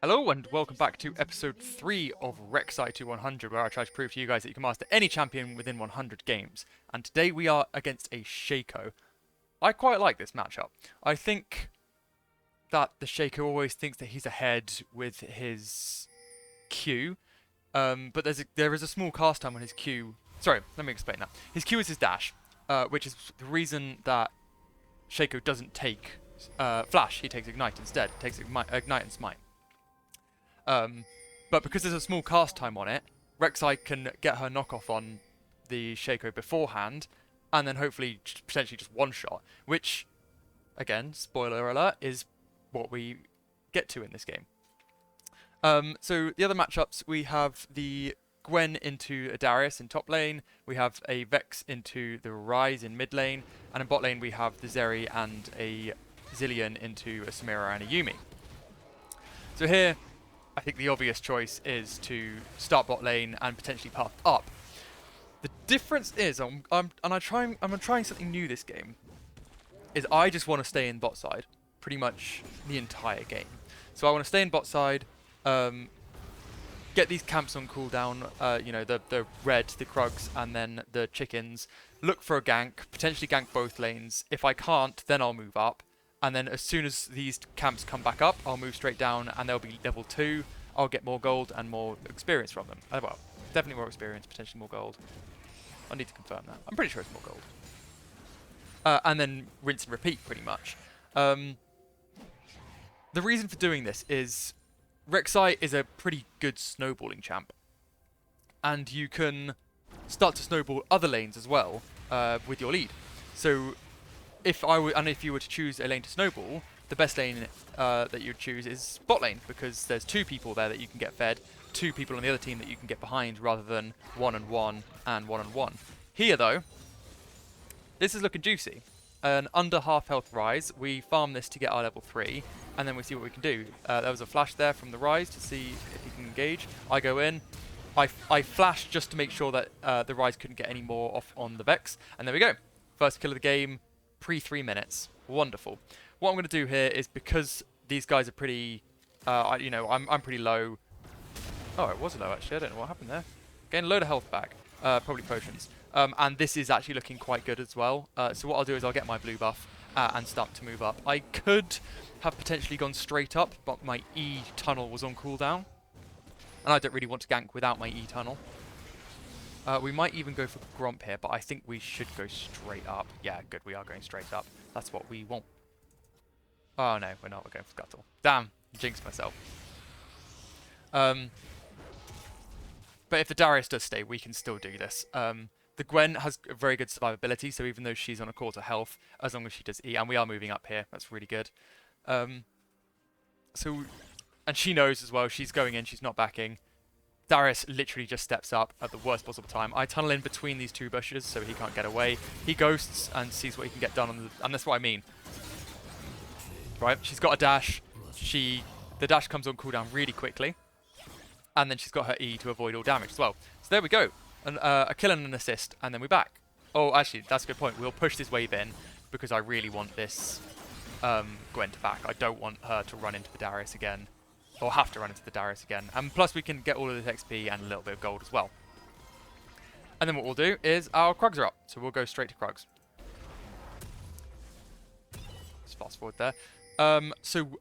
Hello and welcome back to episode 3 of Rek'Sai to 100, where I try to prove to you guys that you can master any champion within 100 games. And today we are against a Shaco. I quite like this matchup. I think that the Shaco always thinks that he's ahead with his Q, but there is a small cast time on his Q. Sorry, let me explain that. His Q is his dash, which is the reason that Shaco doesn't take Flash. He takes Ignite instead. Takes Ignite and Smite. But because there's a small cast time on it, Rek'Sai can get her knockoff on the Shaco beforehand, and then hopefully potentially just one-shot, which, again, spoiler alert, is what we get to in this game. So the other matchups, we have the Gwen into a Darius in top lane, we have a Vex into the Ryze in mid lane, and in bot lane we have the Zeri and a Zillion into a Samira and a Yuumi. So here, I think the obvious choice is to start bot lane and potentially path up. The difference is, I'm trying something new this game, is I just want to stay in bot side pretty much the entire game. So I want to stay in bot side, get these camps on cooldown, you know, the red, the Krugs, and then the chickens, look for a gank, potentially gank both lanes. If I can't, then I'll move up. And then as soon as these camps come back up, I'll move straight down and they'll be level 2. I'll get more gold and more experience from them. Well, definitely more experience, potentially more gold. I need to confirm that. I'm pretty sure it's more gold. And then rinse and repeat, pretty much. The reason for doing this is Rek'Sai is a pretty good snowballing champ. And you can start to snowball other lanes as well with your lead. So if you were to choose a lane to snowball, the best lane that you would choose is bot lane, because there's 2 people there that you can get fed, 2 people on the other team that you can get behind, rather than 1-on-1 and 1-on-1. Here though, this is looking juicy. An under half health Ryze, we farm this to get our level 3, and then we see what we can do. There was a flash there from the Ryze to see if he can engage. I go in, I flash just to make sure that the Ryze couldn't get any more off on the Vex, and there we go. First kill of the game, pre-3 minutes. Wonderful. What I'm going to do here is, because these guys are pretty, you know, I'm pretty low. Oh, it was low actually. I don't know what happened there. Getting a load of health back. Probably potions. And this is actually looking quite good as well. So what I'll do is I'll get my blue buff and start to move up. I could have potentially gone straight up, but my E tunnel was on cooldown. And I don't really want to gank without my E tunnel. We might even go for Gromp here, but I think we should go straight up. Yeah, good, we are going straight up. That's what we want. Oh no, we're not, we're going for Scuttle. Damn, jinxed myself. But if the Darius does stay, we can still do this. The Gwen has a very good survivability, so even though she's on a quarter health, as long as she does E, and we are moving up here, that's really good. And she knows as well, she's going in, she's not backing. Darius literally just steps up at the worst possible time. I tunnel in between these 2 bushes so he can't get away. He ghosts and sees what he can get done on and that's what I mean. Right, she's got a dash. The dash comes on cooldown really quickly. And then she's got her E to avoid all damage as well. So there we go. A kill and an assist, and then we're back. Oh, actually, that's a good point. We'll push this wave in, because I really want this Gwen to back. I don't want her to run into the Darius again. Or have to run into the Darius again. And plus we can get all of this XP and a little bit of gold as well. And then what we'll do is our Krugs are up. So we'll go straight to Krugs. Let's fast forward there. So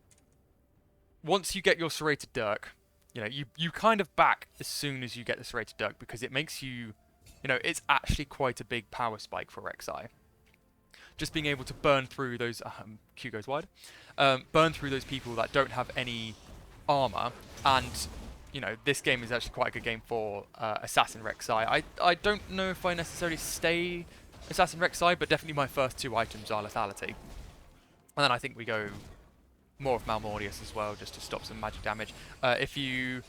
once you get your Serrated Dirk, you know, you kind of back as soon as you get the Serrated Dirk, because it makes you, you know, it's actually quite a big power spike for Rek'Sai. Just being able to burn through those, Q goes wide, burn through those people that don't have any armor, and you know, this game is actually quite a good game for Assassin Rek'Sai. I don't know if I necessarily stay Assassin Rek'Sai, but definitely my first 2 items are lethality. And then I think we go more of Malmortius as well, just to stop some magic damage. If you...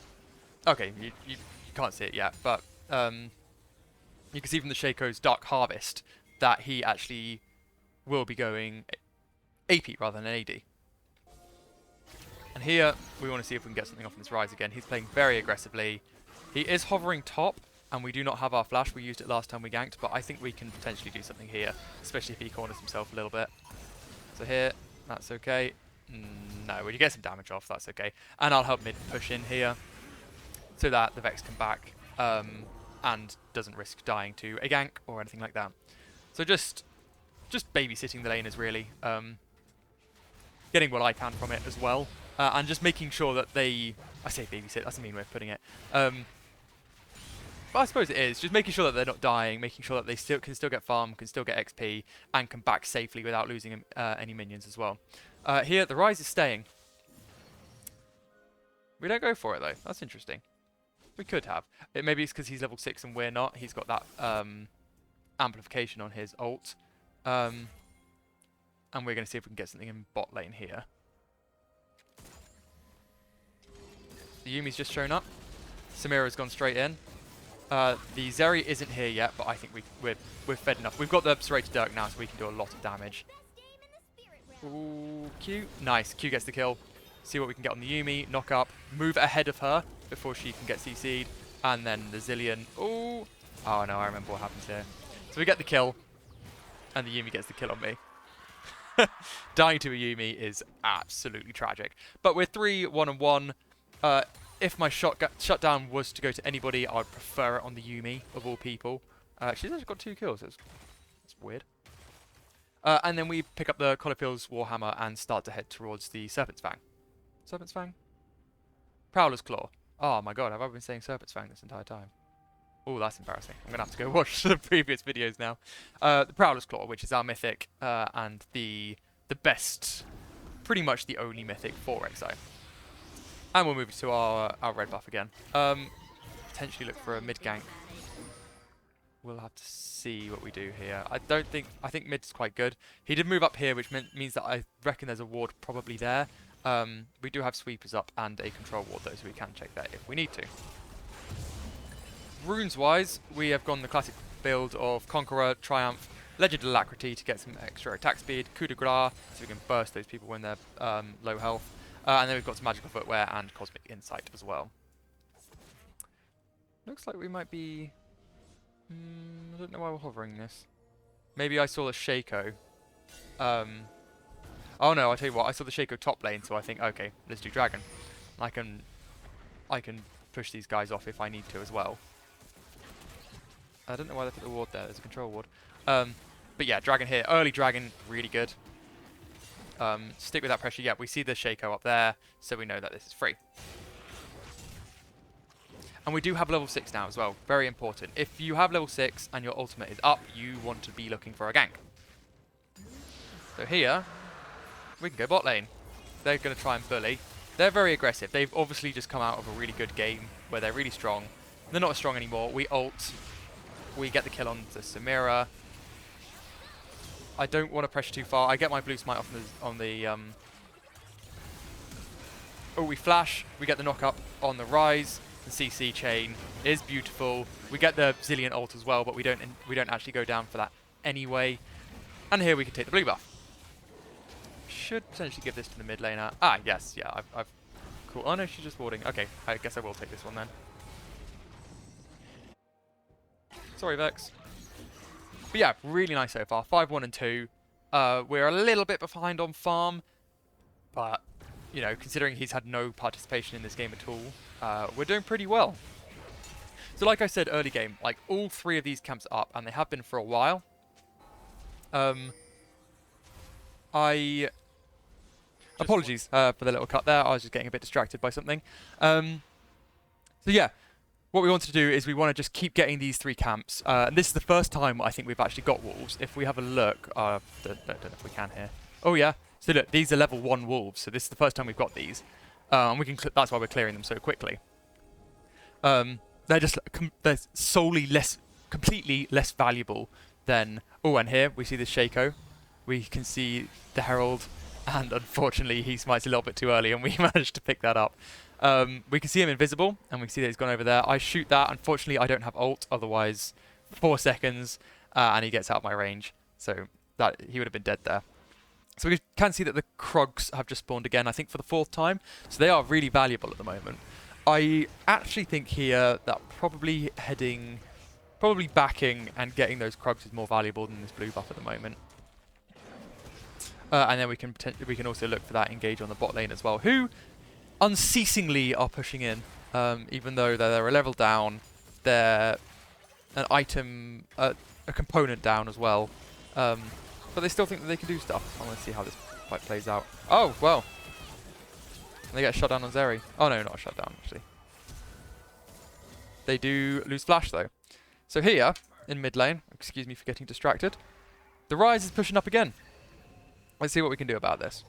Okay, you can't see it yet, but you can see from the Shaco's Dark Harvest that he actually will be going AP rather than AD. And here, we want to see if we can get something off in this Ryze again. He's playing very aggressively. He is hovering top, and we do not have our flash. We used it last time we ganked, but I think we can potentially do something here, especially if he corners himself a little bit. So here, that's okay. No, when you get some damage off, that's okay. And I'll help mid push in here so that the Vex can back and doesn't risk dying to a gank or anything like that. So just babysitting the laners really, getting what I can from it as well, and just making sure that they, I say babysit, that's a mean way of putting it, but I suppose it is, just making sure that they're not dying, making sure that they can still get farm, can still get XP, and can back safely without losing any minions as well. Here, the Rise is staying. We don't go for it though, that's interesting. We could have. Maybe it's because he's level 6 and we're not. He's got that amplification on his ult. And we're going to see if we can get something in bot lane here. The Yumi's just shown up. Samira's gone straight in. The Zeri isn't here yet, but I think we're fed enough. We've got the Serrated Dirk now, so we can do a lot of damage. Ooh, Q. Nice. Q gets the kill. See what we can get on the Yumi. Knock up. Move ahead of her before she can get CC'd. And then the Zillion. Ooh. Oh no, I remember what happens here. So we get the kill. And the Yumi gets the kill on me. Dying to a Yumi is absolutely tragic. But we're 3-1-1. If my shutdown was to go to anybody, I'd prefer it on the Yumi, of all people. She's actually got 2 kills. That's weird. And then we pick up the Colifield's Warhammer and start to head towards the Serpent's Fang. Serpent's Fang? Prowler's Claw. Oh my god, have I been saying Serpent's Fang this entire time? Oh, that's embarrassing. I'm going to have to go watch the previous videos now. The Prowler's Claw, which is our mythic, and the best, pretty much the only mythic for Rek'Sai. And we'll move to our red buff again. Potentially look for a mid gank. We'll have to see what we do here. I think mid's quite good. He did move up here, which means that I reckon there's a ward probably there. We do have sweepers up and a control ward though, so we can check that if we need to. Runes-wise, we have gone the classic build of Conqueror, Triumph, Legend of Alacrity to get some extra attack speed, Coup de Grace, so we can burst those people when they're low health, and then we've got some Magical Footwear and Cosmic Insight as well. Looks like we might be... I don't know why we're hovering this. Maybe I saw the Shaco. Oh no, I'll tell you what, I saw the Shaco top lane, so I think, okay, let's do Dragon. I can push these guys off if I need to as well. I don't know why they put the ward there, there's a control ward. But yeah, Dragon here, early Dragon, really good. Stick with that pressure, yeah, we see the Shaco up there, so we know that this is free. And we do have level 6 now as well, very important. If you have level 6 and your ultimate is up, you want to be looking for a gank. So here, we can go bot lane. They're going to try and bully. They're very aggressive. They've obviously just come out of a really good game where they're really strong. They're not as strong anymore. We ult. We get the kill on the Samira. I don't want to pressure too far. I get my blue smite off on the oh, we flash. We get the knock up on the Rise. The CC chain is beautiful. We get the Zillion ult as well, but we don't actually go down for that anyway. And here we can take the blue buff. Should potentially give this to the mid laner. Ah, yes, yeah, I've cool. Oh no, she's just warding. Okay, I guess I will take this one then. Sorry, Vex. But yeah, really nice so far. 5-1 and 2. We're a little bit behind on farm, but you know, considering he's had no participation in this game at all, we're doing pretty well. So like I said early game, like all 3 of these camps are up, and they have been for a while. Apologies for the little cut there. I was just getting a bit distracted by something. So yeah, what we wanted to do is we want to just keep getting these 3 camps. And this is the first time I think we've actually got wolves. If we have a look, don't know if we can here. Oh yeah. So look, these are level 1 wolves. So this is the first time we've got these. And we can. That's why we're clearing them so quickly. They're just they're solely completely less valuable than. Oh, and here we see the Shaco. We can see the Herald. And unfortunately, he smites a little bit too early, and we managed to pick that up. We can see him invisible, and we can see that he's gone over there. I shoot that. Unfortunately, I don't have ult. Otherwise, 4 seconds, and he gets out of my range. So that he would have been dead there. So we can see that the Krogs have just spawned again, I think for the 4th time. So they are really valuable at the moment. I actually think here that probably backing and getting those Krogs is more valuable than this blue buff at the moment. And then we can also look for that engage on the bot lane as well, who unceasingly are pushing in, even though they're a level down, they're an item, a component down as well, but they still think that they can do stuff. I want to see how this fight plays out. Oh, well. They get shut down on Zeri. Oh no, not a shut down actually. They do lose flash though. So here, in mid lane, excuse me for getting distracted, the Rise is pushing up again. Let's see what we can do about this.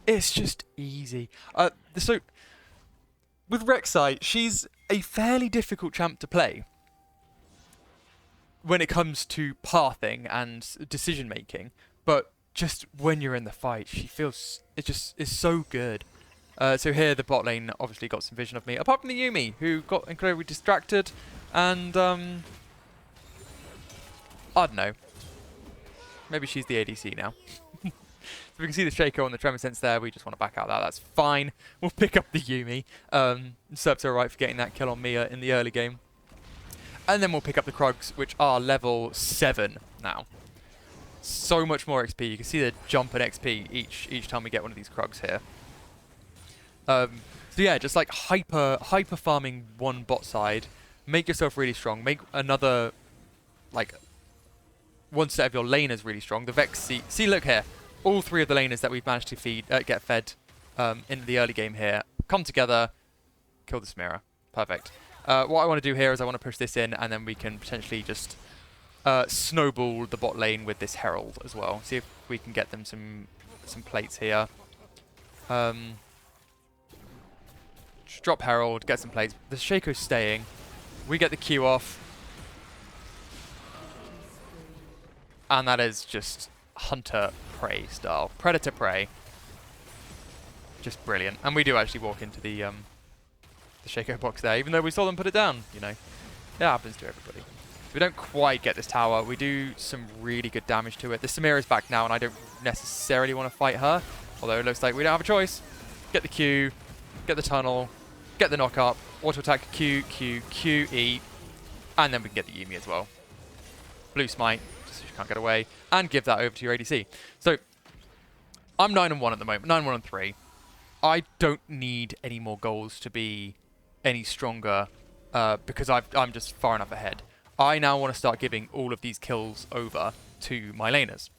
It's just easy. So, with Rek'Sai, she's a fairly difficult champ to play when it comes to pathing and decision making, but just when you're in the fight, she feels, it just is so good. So here the bot lane obviously got some vision of me, apart from the Yuumi, who got incredibly distracted, and I don't know, maybe she's the ADC now. So we can see the Shaco and the Tremor Sense there. We just want to back out that. That's fine. We'll pick up the Yuumi. Serp's alright for getting that kill on Mia in the early game. And then we'll pick up the Krugs, which are level 7 now. So much more XP. You can see the jump in XP each time we get one of these Krugs here. So yeah, just like hyper farming one bot side. Make yourself really strong. Make another, like, one set of your laners really strong. The Rek'Sai. See, look here. All 3 of the laners that we've managed to get fed in the early game here come together, kill the Samira. Perfect. What I want to do here is I want to push this in, and then we can potentially just snowball the bot lane with this Herald as well. See if we can get them some plates here. Just drop Herald, get some plates. The Shaco's staying. We get the Q off. And that is just hunter prey style. Predator prey. Just brilliant. And we do actually walk into the Shaco box there, even though we saw them put it down, you know. It happens to everybody. We don't quite get this tower. We do some really good damage to it. The Samira's back now, and I don't necessarily want to fight her, although it looks like we don't have a choice. Get the Q, get the tunnel, get the knock up, auto attack Q, Q, Q, E, and then we can get the Yuumi as well. Blue smite, just so you can't get away, and give that over to your ADC. So, I'm 9-1 at the moment, 9-1-3. I don't need any more goals to be any stronger because I'm just far enough ahead. I now want to start giving all of these kills over to my laners,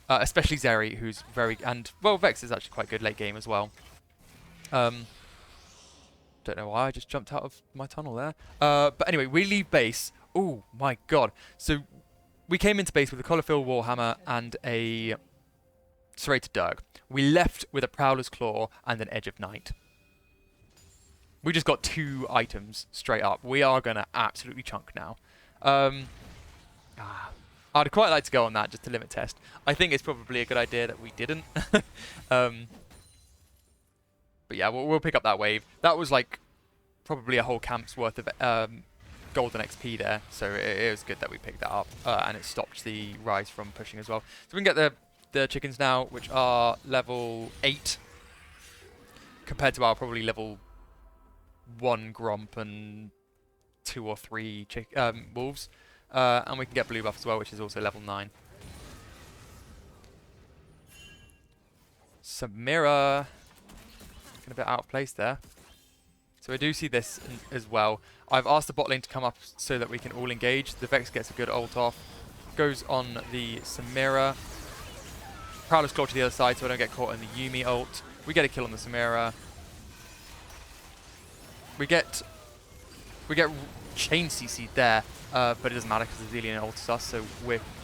especially Zeri, who's very, and well, Vex is actually quite good late game as well. Don't know why I just jumped out of my tunnel there. But anyway, we leave base. Oh my god! So we came into base with a Colophil Warhammer and a Serrated Dirk. We left with a Prowler's Claw and an Edge of Night. We just got 2 items straight up. We are going to absolutely chunk now. I'd quite like to go on that just to limit test. I think it's probably a good idea that we didn't. But yeah, we'll pick up that wave. That was like probably a whole camp's worth of golden XP there. So it was good that we picked that up. And it stopped the Rise from pushing as well. So we can get the chickens now, which are level 8 compared to our probably level 1 Gromp and 2 or 3 wolves. And we can get blue buff as well, which is also level 9. Samira, looking a bit out of place there. So I do see this as well. I've asked the bot lane to come up so that we can all engage. The Vex gets a good ult off. Goes on the Samira. Prowler's Claw to the other side so I don't get caught in the Yuumi ult. We get a kill on the Samira. We get chain CC'd there, but it doesn't matter because the Zillion ults us, so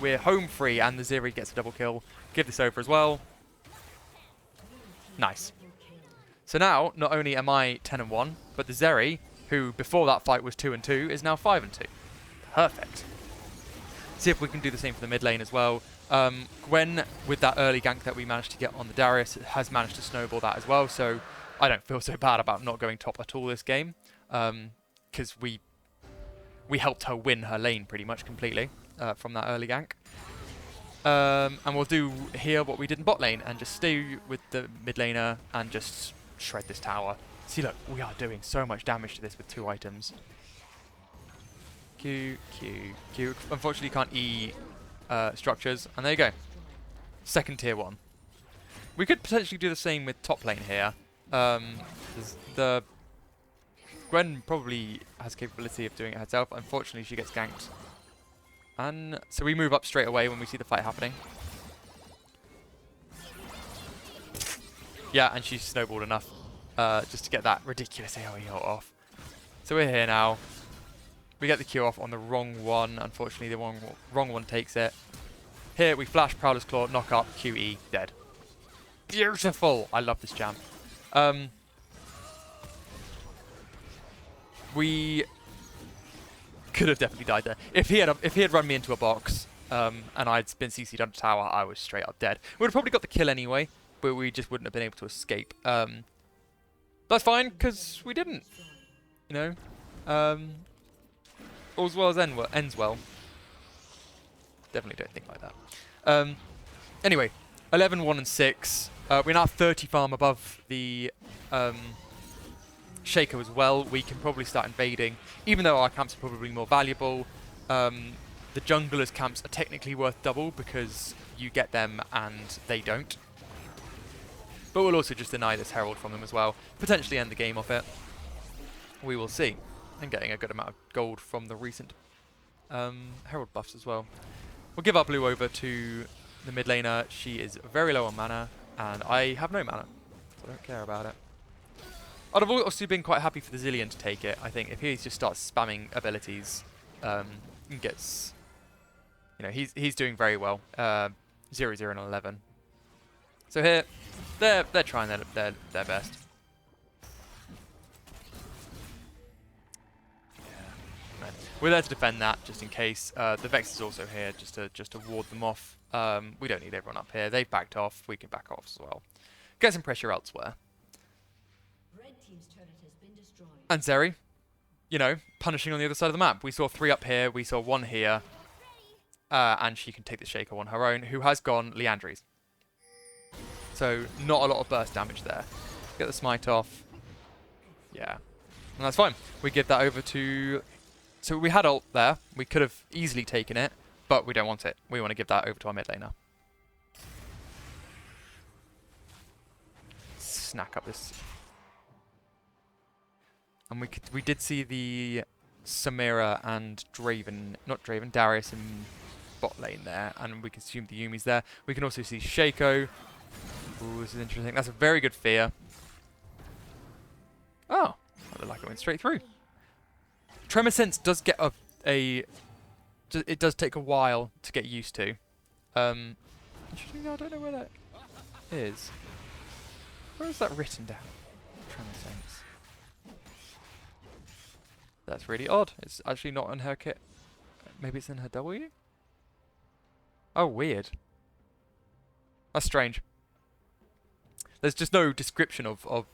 we're home free, and the Zeri gets a double kill. Give this over as well. Nice. So now, not only am I 10-1, but the Zeri, who before that fight was 2-2, is now 5-2. Perfect. See if we can do the same for the mid lane as well. Gwen, with that early gank that we managed to get on the Darius, has managed to snowball that as well, so I don't feel so bad about not going top at all this game, because we helped her win her lane pretty much completely from that early gank. And we'll do here what we did in bot lane and just stay with the mid laner and just shred this tower. See, look, we are doing so much damage to this with 2 items. Q, Q, Q. Unfortunately, can't E structures. And there you go. Second tier 1. We could potentially do the same with top lane here. The Gwen probably has capability of doing it herself. Unfortunately, she gets ganked. And so we move up straight away when we see the fight happening. Yeah, and she snowballed enough just to get that ridiculous AoE ult off. So we're here now. We get the Q off on the wrong one. Unfortunately, the wrong one takes it. Here we flash Prowler's Claw, knock up, QE, dead. Beautiful! I love this jam. We could have definitely died there. If he had run me into a box and I'd been CC'd under tower, I was straight up dead. We would have probably got the kill anyway, but we just wouldn't have been able to escape. That's fine, because we didn't. You know? All's well as ends well. Definitely don't think like that. Anyway, 11, 1, and 6. We're now 30 farm above the Shaco as well. We can probably start invading, even though our camps are probably more valuable. The junglers' camps are technically worth double because you get them and they don't. But we'll also just deny this Herald from them as well. Potentially end the game off it. We will see. And getting a good amount of gold from the recent Herald buffs as well. We'll give our blue over to the mid laner. She is very low on mana, and I have no mana, so I don't care about it. I'd have also been quite happy for the Zillion to take it. I think if he just starts spamming abilities, and gets, you know, he's doing very well. 0, 0, and 11. So here, they're trying their best. Yeah. We're there to defend that just in case. The Vex is also here just to ward them off. We don't need everyone up here. They've backed off. We can back off as well. Get some pressure elsewhere. And Zeri, you know, punishing on the other side of the map. We saw 3 up here. We saw 1 here. And she can take the Shaco on her own, who has gone Leandries. So not a lot of burst damage there. Get the smite off. Yeah. And that's fine. We give that over to... So we had ult there. We could have easily taken it, but we don't want it. We want to give that over to our mid laner. Snack up this. And we did see the Samira and Draven, not Draven, Darius in bot lane there, and we can assume the Yumi's there. We can also see Shaco. Ooh, this is interesting. That's a very good fear. Oh, I look like it went straight through. Tremor Sense does get it does take a while to get used to. Interesting, I don't know where that is. Where is that written down? Tremor Sense. That's really odd. It's actually not in her kit. Maybe it's in her W? Oh, weird. That's strange. There's just no description of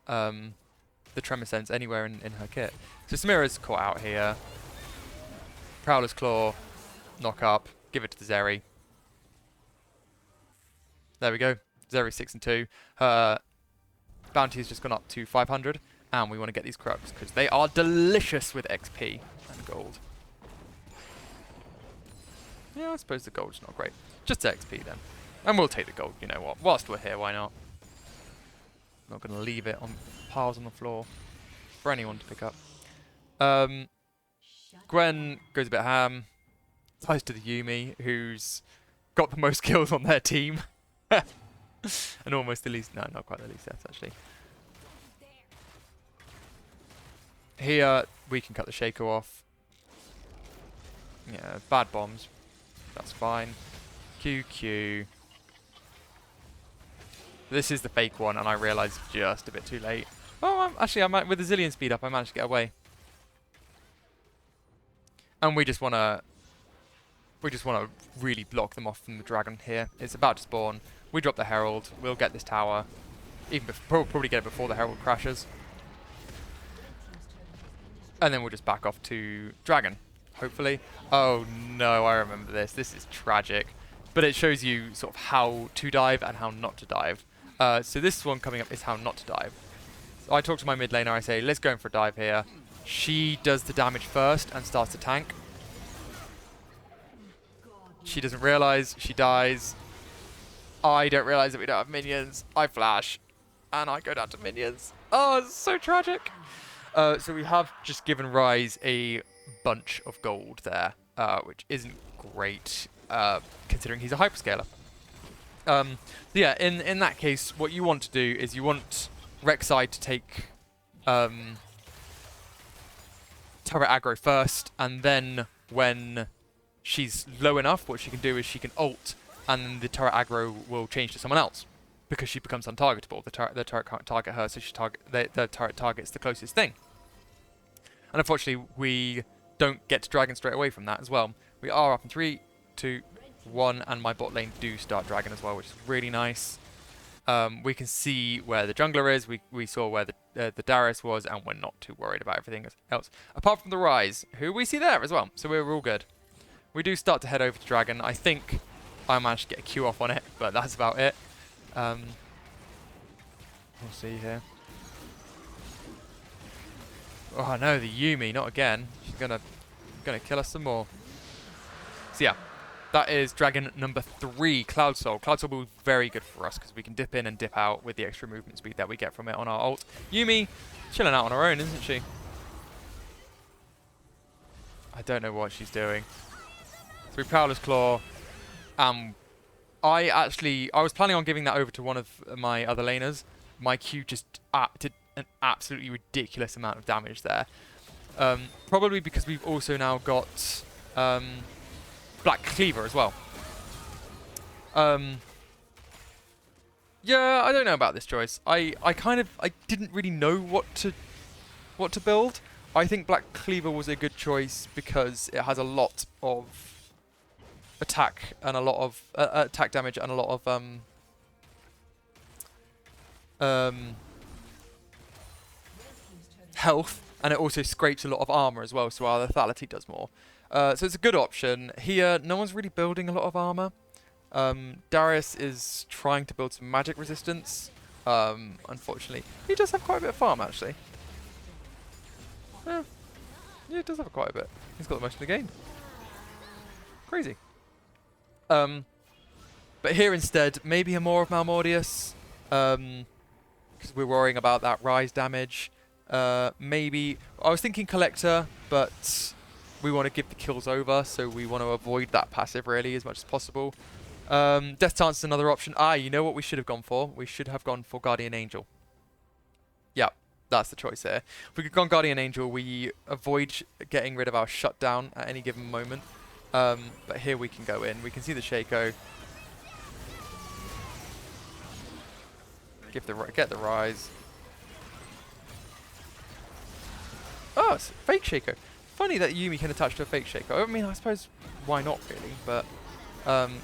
the Tremor Sense anywhere in her kit. So Samira's caught out here. Prowler's Claw, knock up, give it to the Zeri. There we go. Zeri 6 and 2. Her bounty has just gone up to 500, and we want to get these Krugs because they are delicious with XP and gold. Yeah, I suppose the gold's not great. Just XP then. And we'll take the gold, you know what. Whilst we're here, why not? Not going to leave it on piles on the floor for anyone to pick up. Gwen goes a bit ham. Ties to the Yuumi, who's got the most kills on their team. And almost the least... No, not quite the least deaths, actually. Here, we can cut the Shaco off. Yeah, bad bombs. That's fine. QQ. This is the fake one, and I realised just a bit too late. Oh, actually, with the Zillion speed up, I managed to get away. And we just want to really block them off from the dragon here. It's about to spawn. We drop the Herald. We'll get this tower. Even probably get it before the Herald crashes. And then we'll just back off to dragon, hopefully. Oh no, I remember this. This is tragic. But it shows you sort of how to dive and how not to dive. So this one coming up is how not to dive. So I talk to my mid laner, I say, let's go in for a dive here. She does the damage first and starts to tank. She doesn't realise. She dies. I don't realise that we don't have minions. I flash. And I go down to minions. Oh, it's so tragic. So we have just given Rise a bunch of gold there, which isn't great, considering he's a hyperscaler. So yeah, in that case, what you want to do is you want Rek'Sai to take turret aggro first, and then when she's low enough, what she can do is she can ult, and then the turret aggro will change to someone else because she becomes untargetable. The turret can't target her, so the turret targets the closest thing. And unfortunately, we don't get to dragon straight away from that as well. We are up in 3, 2, 1, and my bot lane do start dragon as well, which is really nice. We can see where the jungler is. We saw where the Darius was, and we're not too worried about everything else. Apart from the Rise, who we see there as well. So we're all good. We do start to head over to dragon. I think I managed to get a Q off on it, but that's about it. We'll see here. Oh no, the Yuumi, not again. She's gonna kill us some more. So yeah, that is dragon number 3, Cloud Soul. Cloud Soul will be very good for us because we can dip in and dip out with the extra movement speed that we get from it on our ult. Yuumi, chilling out on her own, isn't she? I don't know what she's doing. So we Prowler's Claw. I was planning on giving that over to one of my other laners. My Q just did an absolutely ridiculous amount of damage there. Probably because we've also now got Black Cleaver as well. Yeah, I don't know about this choice. I didn't really know what to build. I think Black Cleaver was a good choice because it has a lot of attack and a lot of attack damage and a lot of health, and it also scrapes a lot of armor as well, so our lethality does more. So it's a good option. Here, no one's really building a lot of armor. Darius is trying to build some magic resistance. Unfortunately, he does have quite a bit of farm actually. Yeah, he does have quite a bit. He's got the most in the game. Crazy. But here instead, maybe a more of Malmortius, because we're worrying about that Rise damage. Maybe I was thinking Collector, but we want to give the kills over, so we want to avoid that passive really as much as possible. Death Dance is another option. You know what we should have gone for? We should have gone for Guardian Angel. Yeah, that's the choice here. If we could gone Guardian Angel, we avoid getting rid of our shutdown at any given moment. But here we can go in. We can see the Shaco. Get the Rise. Oh, it's a fake Shaco. Funny that Yuumi can attach to a fake Shaco. I mean, I suppose why not really? But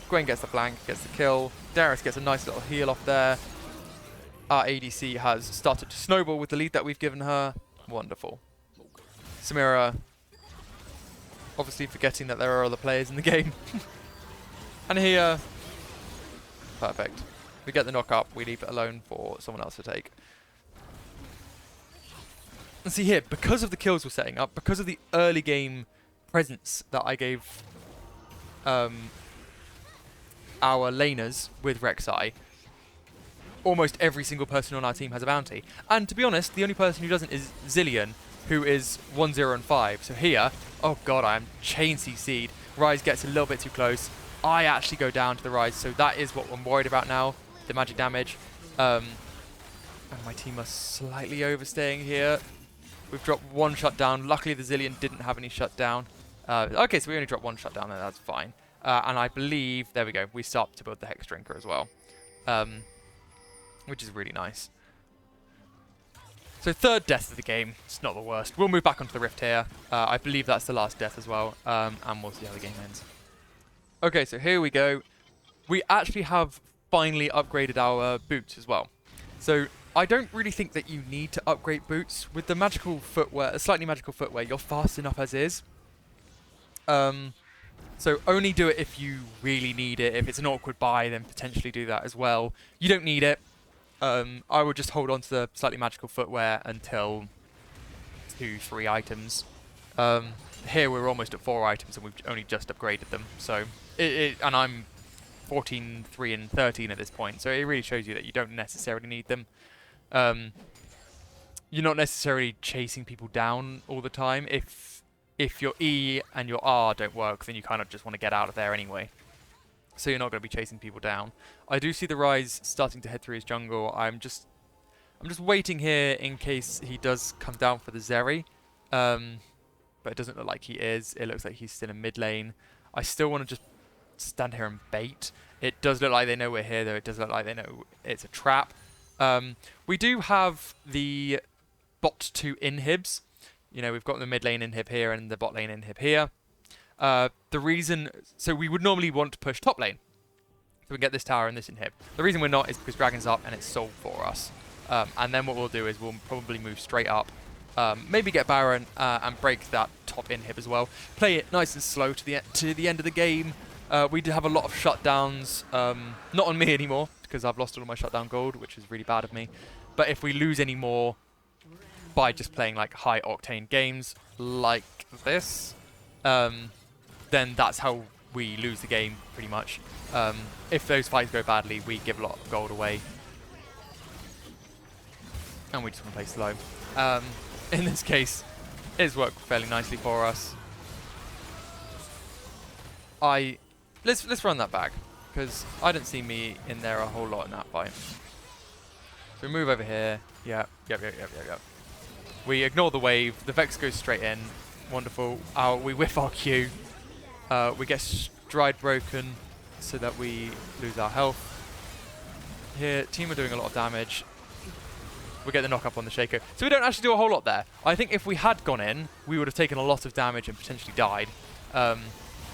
Gwen gets the flank, gets the kill. Darius gets a nice little heal off there. Our ADC has started to snowball with the lead that we've given her. Wonderful. Samira, obviously forgetting that there are other players in the game. And here, perfect. We get the knock up, we leave it alone for someone else to take. And see here, because of the kills we're setting up, because of the early game presence that I gave our laners with Rek'Sai, almost every single person on our team has a bounty. And to be honest, the only person who doesn't is Zilean, who is 1, 0, and 5. So here, oh god, I am chain CC'd. Rise gets a little bit too close. I actually go down to the Rise, so that is what I'm worried about now, the magic damage. And my team are slightly overstaying here. We've dropped 1 shutdown. Luckily, the Zilean didn't have any shutdown. Okay, so we only dropped 1 shutdown, and that's fine. And I believe, there we go, we start to build the Hex Drinker as well, which is really nice. So 3rd death of the game. It's not the worst. We'll move back onto the Rift here. I believe that's the last death as well, and we'll see how the game ends. Okay, so here we go. We actually have finally upgraded our boots as well. So I don't really think that you need to upgrade boots. With the magical footwear, slightly magical footwear, you're fast enough as is. So only do it if you really need it. If it's an awkward buy, then potentially do that as well. You don't need it. I would just hold on to the slightly magical footwear until 2, 3 items. Here we're almost at 4 items and we've only just upgraded them. So and I'm 14, 3, and 13 at this point. So it really shows you that you don't necessarily need them. You're not necessarily chasing people down all the time. If your E and your R don't work, then you kind of just want to get out of there anyway. So you're not going to be chasing people down. I do see the Rise starting to head through his jungle. I'm just waiting here in case he does come down for the Zeri. But it doesn't look like he is. It looks like he's still in mid lane. I still want to just stand here and bait. It does look like they know we're here, though. It does look like they know it's a trap. We do have the bot 2 inhibs. You know, we've got the mid lane inhib here and the bot lane inhib here. So we would normally want to push top lane. So we get this tower and this inhib. The reason we're not is because Dragon's up and it's sold for us. And then what we'll do is we'll probably move straight up. Maybe get Baron and break that top inhib as well. Play it nice and slow to the end of the game. We do have a lot of shutdowns. Not on me anymore, because I've lost all of my shutdown gold, which is really bad of me. But if we lose any more by just playing like high octane games like this, then that's how we lose the game pretty much. If those fights go badly, we give a lot of gold away. And we just want to play slow. In this case, it has worked fairly nicely for us. Let's run that back, because I didn't see me in there a whole lot in that fight. So we move over here. Yep. We ignore the wave. The Vex goes straight in. Wonderful. We whiff our Q. We get stride broken so that we lose our health. Here, team are doing a lot of damage. We get the knock up on the Shaco. So we don't actually do a whole lot there. I think if we had gone in, we would have taken a lot of damage and potentially died. So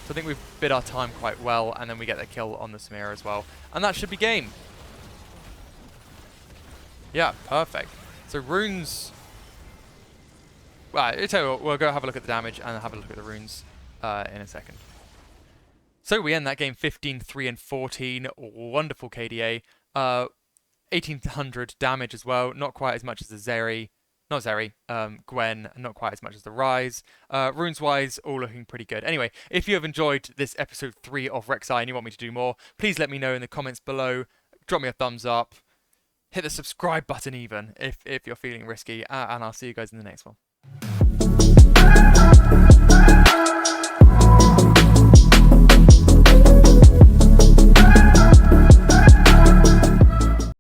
I think we've bid our time quite well, and then we get the kill on the Samira as well. And that should be game. Yeah, perfect. So runes... Well, I tell you what, we'll go have a look at the damage and have a look at the runes in a second. So we end that game 15, 3, and 14. Wonderful KDA. 1800 damage as well. Not quite as much as the Zeri. Not Zeri. Gwen. Not quite as much as the Rise. Runes-wise, all looking pretty good. Anyway, if you have enjoyed this episode 3 of Rek'Sai and you want me to do more, please let me know in the comments below. Drop me a thumbs up. Hit the subscribe button even if you're feeling risky. And I'll see you guys in the next one.